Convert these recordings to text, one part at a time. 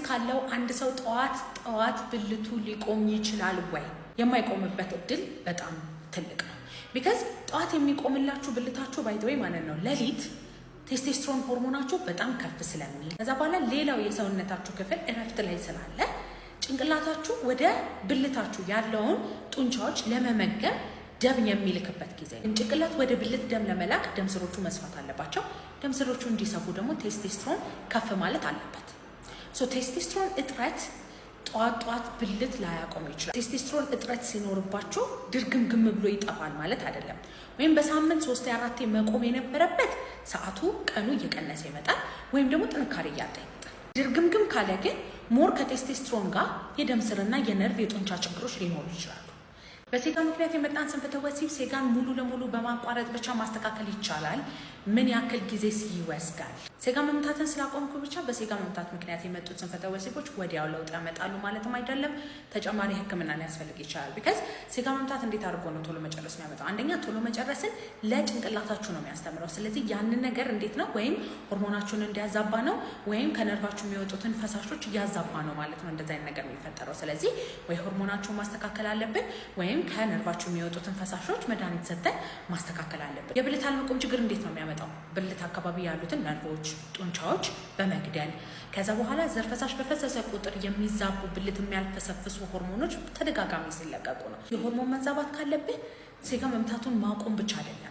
ካለው አንድ ሰው ጠዋት ብልቱ ሊቆም ይችላል ወይ? የማይቆምበት እድል በጣም ትልቅ ነው። ቢካዝ ጠዋት የሚቆምላችሁ ብልታችሁ ባይተወይ ማለት ነው ሌሊት ቴስቴስትሮን ሆርሞናችሁ በጣም ከፍ ስለሚል ከዛ በኋላ ሌላው የሰውነታችሁ ክፍል እረፍት ላይ ስላለ ጭንቅላታችሁ ወደ ብልታችሁ ያለውን ጡንቻዎች ለመመገብ ደም የሚልክበት ጊዜ ነው። ጭንቅላት ወደ ብልት ደም ለመላክ ደም ስሮቹ መስፋት አለባቸው። ደም ስሮቹ እንዲሰፉ ደግሞ ቴስቴስትሮን ከፍ ማለት አለበት። ቴስቴስትሮን እጥረት ጠዋት ብልት ላያቆም ይችላል። ቴስቴስትሮን እጥረት ሲኖርባችሁ ድርግምግም ብሎ ይጠፋል ማለት አይደለም። ወይም በሳምንት 3-4 መቆም የነበረበት ሰዓቱ ቀኑ እየቀነሰ ይመጣል፣ ወይም ደግሞ ጥንካሬ እያጣ ይመጣል። ድርግምግም ካለ ግን ሞር ከቴስቴስትሮን ጋር የደም ስርና የነርቭ የጡንቻ ችግሮች ሊኖሩ ይችላሉ። በሴጋ ምክንያት የመጣን ስንፈተ ወሲብ ሴጋን ሙሉ ለሙሉ በማቋረጥ ብቻ ማስተካከል ይቻላል? ምን ያክል ጊዜ ይወስዳል? ሴጋ መምታትን ስላቆምኩ ብቻ በሴጋ መምታት ምክንያት የመጡት ስንፈተ ወሲቦች ወዲያው ለውጥ ያመጣሉ ማለትም አይደለም። ተጨማሪ ሕክምና ሊያስፈልግ ይችላል። ቢካዝ ሴጋ መምታት እንዴት አድርጎ ነው ቶሎ መጨረስ የሚያመጣው? አንደኛ ቶሎ መጨረስን ለጭንቅላታችሁ ነው የሚያስተምረው። ስለዚህ ያንን ነገር እንዴት ነው ወይም ሆርሞናችሁን እንዲያዛባ ነው ወይም ከነርቫችሁ የሚወጡትን ፈሳሾች እያዛባ ነው ማለት ነው እንደዛ አይነት ነገር የሚፈጠረው። ስለዚህ ወይ ሆርሞናችሁን ማስተካከል አለብን ወይም ከነርቫችሁ የሚወጡትን ፈሳሾች መድኃኒት ሰጥተን ማስተካከል አለብን። የብልት አለመቆም ችግር እንዴት ነው የሚያመጣው? ብልት አካባቢ ያሉትን ነርቮች፣ ጡንቻዎች በመግደል ከዛ በኋላ ዘር ፈሳሽ በፈሰሰ ቁጥር የሚዛቡ ብልት የሚያልፈሰፍሱ ሆርሞኖች ተደጋጋሚ ሲለቀቁ ነው። የሆርሞን መዛባት ካለብን ሴጋ መምታቱን ማቆም ብቻ አይደለም፣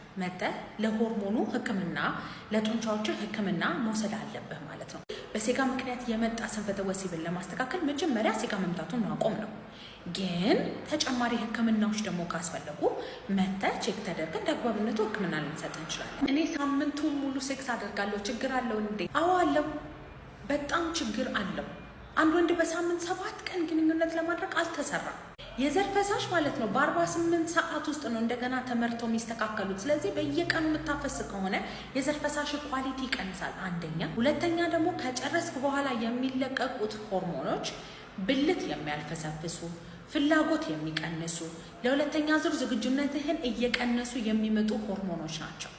ለሆርሞኑ ሕክምና ለጡንቻዎች ሕክምና መውሰድ አለብህ ማለት ነው። በሴጋ ምክንያት የመጣ ስንፈተ ወሲብን ለማስተካከል መጀመሪያ ሴጋ መምታቱን ማቆም ነው። ግን ተጨማሪ ሕክምናዎች ደግሞ ካስፈለጉ ቼክ ተደርገን እንዳግባብነቱ ሕክምና ልንሰጥ እንችላለን። እኔ ሳምንቱን ሙሉ ሴክስ አደርጋለሁ ችግር አለው እንዴ? አዎ አለው፣ በጣም ችግር አለው። አንድ ወንድ በሳምንት 7 ቀን ግንኙነት ለማድረግ አልተሰራም። የዘር ፈሳሽ ማለት ነው በ48 ሰዓት ውስጥ ነው እንደገና ተመርተው የሚስተካከሉት። ስለዚህ በየቀኑ የምታፈስ ከሆነ የዘር ፈሳሽ ኳሊቲ ይቀንሳል አንደኛ። ሁለተኛ ደግሞ ከጨረስክ በኋላ የሚለቀቁት ሆርሞኖች ብልት የሚያልፈሰፍሱ፣ ፍላጎት የሚቀንሱ፣ ለሁለተኛ ዙር ዝግጁነትህን እየቀነሱ የሚመጡ ሆርሞኖች ናቸው።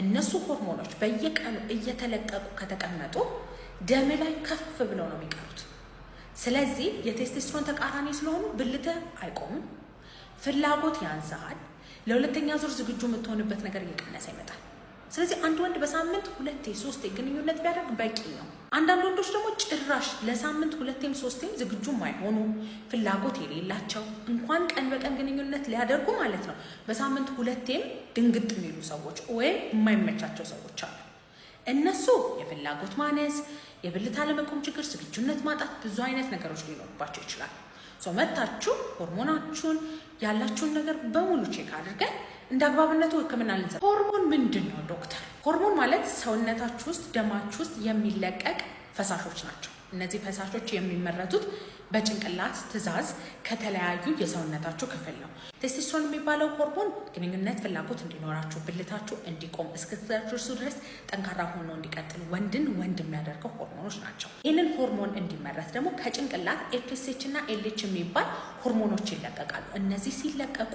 እነሱ ሆርሞኖች በየቀኑ እየተለቀቁ ከተቀመጡ ደም ላይ ከፍ ብለው ነው የሚቀሩት። ስለዚህ የቴስቴስትሮን ተቃራኒ ስለሆኑ ብልትህ አይቆምም፣ ፍላጎት ያንሳል፣ ለሁለተኛ ዙር ዝግጁ የምትሆንበት ነገር እየቀነሰ ይመጣል። ስለዚህ አንድ ወንድ በሳምንት 2-3 ግንኙነት ቢያደርግ በቂ ነው። አንዳንድ ወንዶች ደግሞ ጭራሽ ለሳምንት 2-3 ዝግጁ ማይሆኑ ፍላጎት የሌላቸው እንኳን ቀን በቀን ግንኙነት ሊያደርጉ ማለት ነው በሳምንት 2 ድንግጥ የሚሉ ሰዎች ወይም የማይመቻቸው ሰዎች አሉ። እነሱ የፍላጎት ማነስ፣ የብልት አለመቆም ችግር፣ ዝግጁነት ማጣት፣ ብዙ አይነት ነገሮች ሊኖርባቸው ይችላል። መታችሁ ሆርሞናችሁን ያላችሁን ነገር በሙሉ ቼክ አድርገን እንደ አግባብነቱ ሕክምና ልንሰጥ። ሆርሞን ምንድን ነው ዶክተር? ሆርሞን ማለት ሰውነታችሁ ውስጥ ደማችሁ ውስጥ የሚለቀቅ ፈሳሾች ናቸው። እነዚህ ፈሳሾች የሚመረቱት በጭንቅላት ትዕዛዝ ከተለያዩ የሰውነታችሁ ክፍል ነው። ቴስቴስትሮን የሚባለው ሆርሞን ግንኙነት ፍላጎት እንዲኖራችሁ፣ ብልታችሁ እንዲቆም እስክትደርሱ ድረስ ጠንካራ ሆኖ እንዲቀጥል ወንድን ወንድ የሚያደርገው ሆርሞኖች ናቸው። ይህንን ሆርሞን እንዲመረት ደግሞ ከጭንቅላት ኤፍኤስኤች እና ኤልኤች የሚባል ሆርሞኖች ይለቀቃሉ። እነዚህ ሲለቀቁ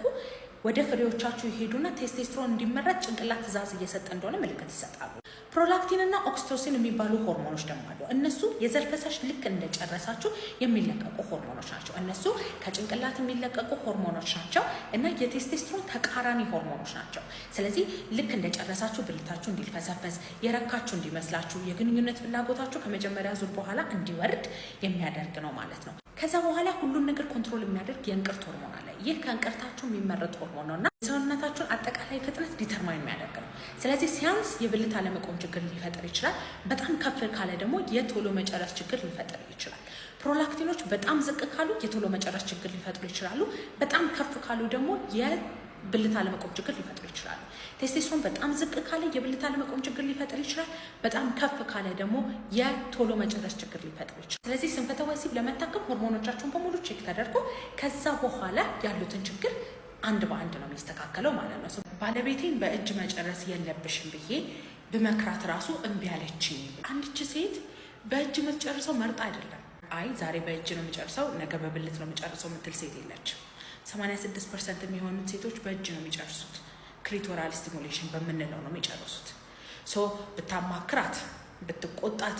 ወደ ፍሬዎቻችሁ ይሄዱና ቴስቴስትሮን እንዲመረት ጭንቅላት ትዕዛዝ እየሰጠ እንደሆነ ምልክት ይሰጣሉ። ፕሮላክቲን እና ኦክሲቶሲን የሚባሉ ሆርሞኖች ደግሞ አሉ። እነሱ የዘር ፈሳሽ ልክ እንደጨረሳችሁ የሚለቀቁ ሆርሞኖች ናቸው። እነሱ ከጭንቅላት የሚለቀቁ ሆርሞኖች ናቸው እና የቴስቴስትሮን ተቃራኒ ሆርሞኖች ናቸው። ስለዚህ ልክ እንደጨረሳችሁ ብልታችሁ እንዲልፈሰፈስ፣ የረካችሁ እንዲመስላችሁ፣ የግንኙነት ፍላጎታችሁ ከመጀመሪያ ዙር በኋላ እንዲወርድ የሚያደርግ ነው ማለት ነው። ከዛ በኋላ ሁሉን ነገር ኮንትሮል የሚያደርግ የእንቅርት ሆርሞን አለ። ይህ ከእንቅርታችሁ የሚመረት ሆርሞን ነው እና የሰውነታችሁን አጠቃላይ ፍጥነት ዲተርማይን የሚያደርግ ነው። ስለዚህ ሲያንስ የብልት አለመቆም ችግር ሊፈጥር ይችላል። በጣም ከፍ ካለ ደግሞ የቶሎ መጨረስ ችግር ሊፈጥር ይችላል። ፕሮላክቲኖች በጣም ዝቅ ካሉ የቶሎ መጨረስ ችግር ሊፈጥሩ ይችላሉ። በጣም ከፍ ካሉ ደግሞ የብልት አለመቆም ችግር ሊፈጥሩ ይችላሉ። ቴስቴስትሮን በጣም ዝቅ ካለ የብልት አለመቆም ችግር ሊፈጥር ይችላል። በጣም ከፍ ካለ ደግሞ የቶሎ መጨረስ ችግር ሊፈጥር ይችላል። ስለዚህ ስንፈተ ወሲብ ለመታከም ሆርሞኖቻችሁን በሙሉ ቼክ ተደርጎ ከዛ በኋላ ያሉትን ችግር አንድ በአንድ ነው የሚስተካከለው ማለት ነው። ባለቤቴን በእጅ መጨረስ የለብሽም ብዬ ብመክራት ራሱ እምቢ አለችኝ። አንድች ሴት በእጅ የምትጨርሰው መርጣ አይደለም። አይ ዛሬ በእጅ ነው የምጨርሰው ነገ በብልት ነው የምጨርሰው ምትል ሴት የለችም። 86% የሚሆኑት ሴቶች በእጅ ነው የሚጨርሱት። ክሊቶራል ስቲሙሌሽን በምንለው ነው የሚጨርሱት። ብታማክራት፣ ብትቆጣት፣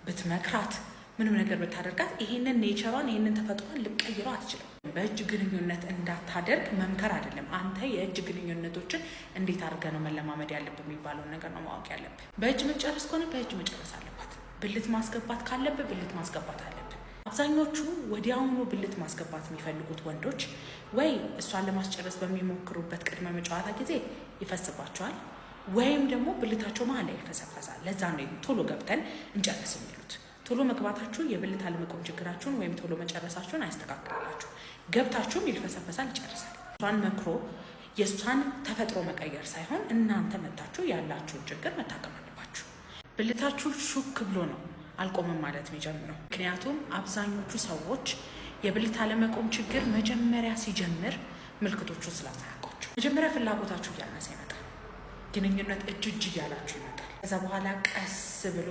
ብትመክራት ምንም ነገር ብታደርጋት ይሄንን ኔቸሯን ይሄንን ተፈጥሯን ልቀይረው አትችልም። በእጅ ግንኙነት እንዳታደርግ መምከር አይደለም። አንተ የእጅ ግንኙነቶችን እንዴት አድርገህ ነው መለማመድ ያለብህ የሚባለውን ነገር ነው ማወቅ ያለብህ። በእጅ መጨረስ ከሆነ በእጅ መጨረስ አለባት። ብልት ማስገባት ካለብህ ብልት ማስገባት አለብህ። አብዛኞቹ ወዲያውኑ ብልት ማስገባት የሚፈልጉት ወንዶች ወይ እሷን ለማስጨረስ በሚሞክሩበት ቅድመ መጨዋታ ጊዜ ይፈስባቸዋል፣ ወይም ደግሞ ብልታቸው መሀል ላይ ይፈሰፈሳል። ለዛ ነው ቶሎ ገብተን እንጨርስ የሚሉት። ቶሎ መግባታችሁ የብልት አለመቆም ችግራችሁን ወይም ቶሎ መጨረሳችሁን አያስተካክላችሁ። ገብታችሁም ይልፈሰፈሳል፣ ይጨርሳል። እሷን መክሮ የእሷን ተፈጥሮ መቀየር ሳይሆን እናንተ መታችሁ ያላችሁን ችግር መታከም አለባችሁ። ብልታችሁ ሹክ ብሎ ነው አልቆምም ማለት የሚጀምረው። ምክንያቱም አብዛኞቹ ሰዎች የብልት አለመቆም ችግር መጀመሪያ ሲጀምር ምልክቶቹን ስለማያውቋቸው መጀመሪያ ፍላጎታችሁ እያነሰ ይመጣል። ግንኙነት እጅ እያላችሁ ይመጣል። ከዛ በኋላ ቀስ ብሎ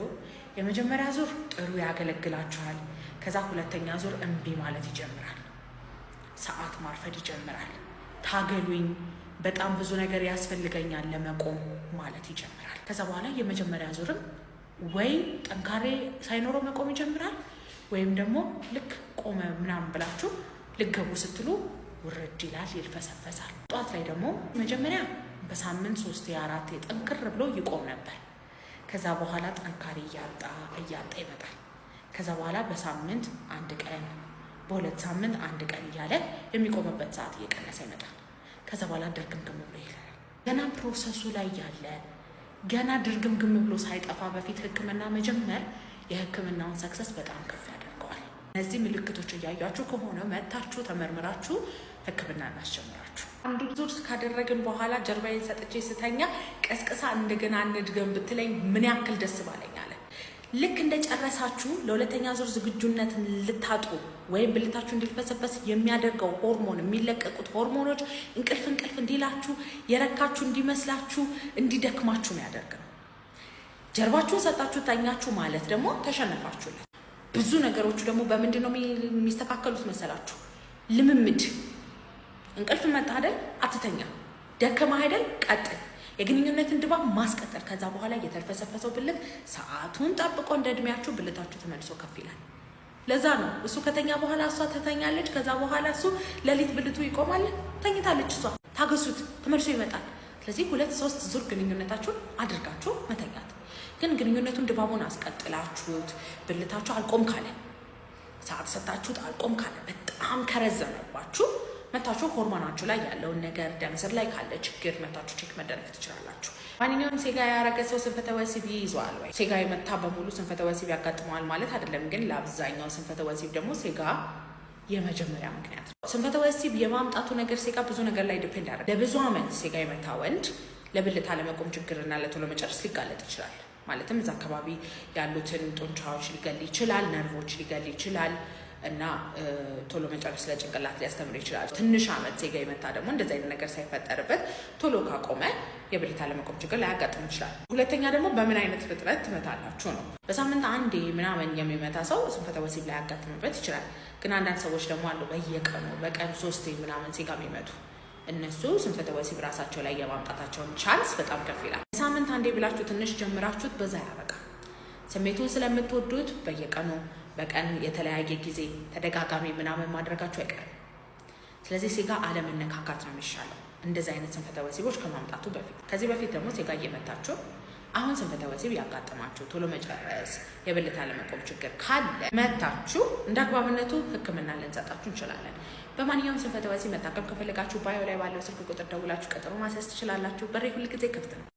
የመጀመሪያ ዙር ጥሩ ያገለግላችኋል። ከዛ ሁለተኛ ዙር እምቢ ማለት ይጀምራል። ሰዓት ማርፈድ ይጀምራል። ታገሉኝ፣ በጣም ብዙ ነገር ያስፈልገኛል ለመቆም ማለት ይጀምራል። ከዛ በኋላ የመጀመሪያ ዙርም ወይ ጠንካሬ ሳይኖረው መቆም ይጀምራል፣ ወይም ደግሞ ልክ ቆመ ምናምን ብላችሁ ልገቡ ስትሉ ውርድ ይላል፣ ይልፈሰፈሳል። ጧት ላይ ደግሞ መጀመሪያ በሳምንት 3-4 ጠንክር ብሎ ይቆም ነበር። ከዛ በኋላ ጠንካሬ እያጣ ይመጣል። ከዛ በኋላ በሳምንት 1 ቀን፣ በ2 ሳምንት 1 ቀን እያለ የሚቆምበት ሰዓት እየቀነሰ ይመጣል። ከዛ በኋላ ድርግምግም ብሎ ይላል። ገና ፕሮሰሱ ላይ ያለ ገና ድርግምግም ብሎ ሳይጠፋ በፊት ሕክምና መጀመር የሕክምናውን ሰክሰስ በጣም ከፍ ያደርገዋል። እነዚህ ምልክቶች እያያችሁ ከሆነ መታችሁ ተመርምራችሁ ሕክምና እናስጀምራችሁ። አንዱ ዙር ካደረግን በኋላ ጀርባዬን ሰጥቼ ስተኛ ቀስቅሳ እንደገና እንድገም ብትለኝ ምን ያክል ደስ ባለኝ አለ። ልክ እንደጨረሳችሁ ለሁለተኛ ዙር ዝግጁነት ልታጡ ወይም ብልታችሁ እንዲልፈሰፈስ የሚያደርገው ሆርሞን የሚለቀቁት ሆርሞኖች እንቅልፍ እንዲላችሁ የረካችሁ እንዲመስላችሁ እንዲደክማችሁ ነው ያደርገው። ጀርባችሁን ሰጣችሁ ተኛችሁ ማለት ደግሞ ተሸነፋችሁለት። ብዙ ነገሮቹ ደግሞ በምንድን ነው የሚስተካከሉት መሰላችሁ? ልምምድ። እንቅልፍ መጣ አይደል? አትተኛ። ደከማ አይደል? ቀጥል። የግንኙነትን ድባብ ማስቀጠል። ከዛ በኋላ የተልፈሰፈሰው ብልት ሰዓቱን ጠብቆ እንደ እድሜያችሁ ብልታችሁ ተመልሶ ከፍ ይላል። ለዛ ነው እሱ ከተኛ በኋላ እሷ ትተኛለች። ከዛ በኋላ እሱ ሌሊት ብልቱ ይቆማል። ተኝታለች እሷ። ታገሱት፣ ተመልሶ ይመጣል። ስለዚህ 2-3 ዙር ግንኙነታችሁን አድርጋችሁ መተኛት። ግን ግንኙነቱን ድባቡን አስቀጥላችሁት ብልታችሁ አልቆም ካለ፣ ሰዓት ሰጣችሁት አልቆም ካለ፣ በጣም ከረዘመባችሁ መታችሁ ሆርሞናችሁ ላይ ያለውን ነገር ደም ስር ላይ ካለ ችግር መታችሁ ቼክ መደረግ ትችላላችሁ። ማንኛውም ሴጋ ያረገ ሰው ስንፈተ ወሲብ ይይዘዋል ወይ? ሴጋ የመታ በሙሉ ስንፈተ ወሲብ ያጋጥመዋል ማለት አይደለም። ግን ለአብዛኛው ስንፈተ ወሲብ ደግሞ ሴጋ የመጀመሪያ ምክንያት ነው። ስንፈተ ወሲብ የማምጣቱ ነገር ሴጋ ብዙ ነገር ላይ ዲፔንድ ያደርጋል። ለብዙ ዓመት ሴጋ የመታ ወንድ ለብልት አለመቆም ችግርና ለቶሎ መጨረስ ሊጋለጥ ይችላል። ማለትም እዛ አካባቢ ያሉትን ጡንቻዎች ሊገል ይችላል፣ ነርቮች ሊገል ይችላል እና ቶሎ መጨረስ ለጭንቅላት ሊያስተምር ይችላል። ትንሽ ዓመት ሴጋ የመታ ደግሞ እንደዚህ አይነት ነገር ሳይፈጠርበት ቶሎ ካቆመ የብልት አለመቆም ችግር ሊያጋጥም ይችላል። ሁለተኛ ደግሞ በምን አይነት ፍጥነት ትመታላችሁ ነው። በሳምንት 1 ምናምን የሚመታ ሰው ስንፈተ ወሲብ ሊያጋጥምበት ይችላል። ግን አንዳንድ ሰዎች ደግሞ አሉ በየቀኑ በቀን 3 ምናምን ሴጋ የሚመቱ እነሱ ስንፈተ ወሲብ ራሳቸው ላይ የማምጣታቸውን ቻንስ በጣም ከፍ ይላል። በሳምንት 1 ብላችሁ ትንሽ ጀምራችሁት በዛ ያበቃ። ስሜቱን ስለምትወዱት በየቀኑ በቀን የተለያየ ጊዜ ተደጋጋሚ ምናምን ማድረጋችሁ አይቀርም። ስለዚህ ሴጋ አለመነካካት ነው የሚሻለው እንደዚህ አይነት ስንፈተ ወሲቦች ከማምጣቱ በፊት። ከዚህ በፊት ደግሞ ሴጋ እየመታችሁ አሁን ስንፈተ ወሲብ ያጋጥማችሁ ቶሎ መጨረስ የብልት አለመቆም ችግር ካለ መታችሁ እንደ አግባብነቱ ሕክምና ልንሰጣችሁ እንችላለን። በማንኛውም ስንፈተ ወሲብ መታከም ከፈለጋችሁ ባዮ ላይ ባለው ስልክ ቁጥር ደውላችሁ ቀጠሮ ማስያዝ ትችላላችሁ። በሬ ሁልጊዜ ክፍት ነው።